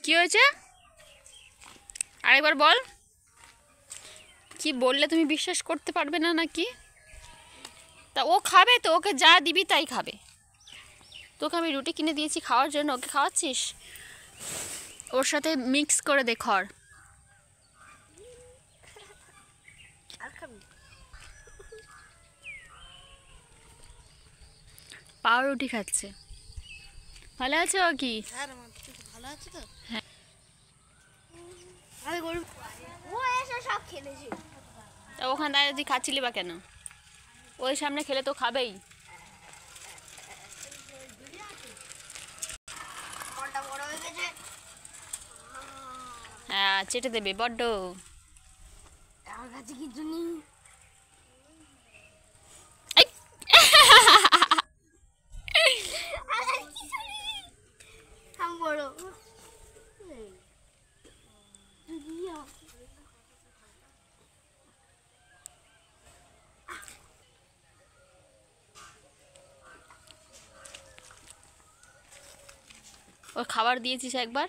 কি হয়েছে আরেকবার বল। কি বললে তুমি বিশ্বাস করতে পারবে না নাকি? তা ও খাবে তো, ওকে যা দিবি তাই খাবে। তোকে আমি রুটি কিনে দিয়েছি খাওয়ার জন্য, ওকে খাওয়াচ্ছিস? ওর সাথে মিক্স করে দে খড়। পাউরুটি খাচ্ছে। ভালো আছে ও? কি ভালো আছে তো? হ্যাঁ। তা ওখানে দাঁড়িয়ে তুই খাচ্ছিলি বা কেন? ওই সামনে খেলে তো খাবেই। হ্যাঁ, চেটে দেবে বড্ড। আমার কাছে কিছু নেই। আমি বড় ওর খাবার দিয়েছিস একবার?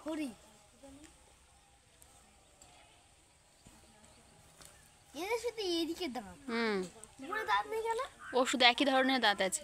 করি এদের সাথে এদিকে দাঁত দাঁত নেই কেন? ও শুধু একই ধরনের দাঁত আছে।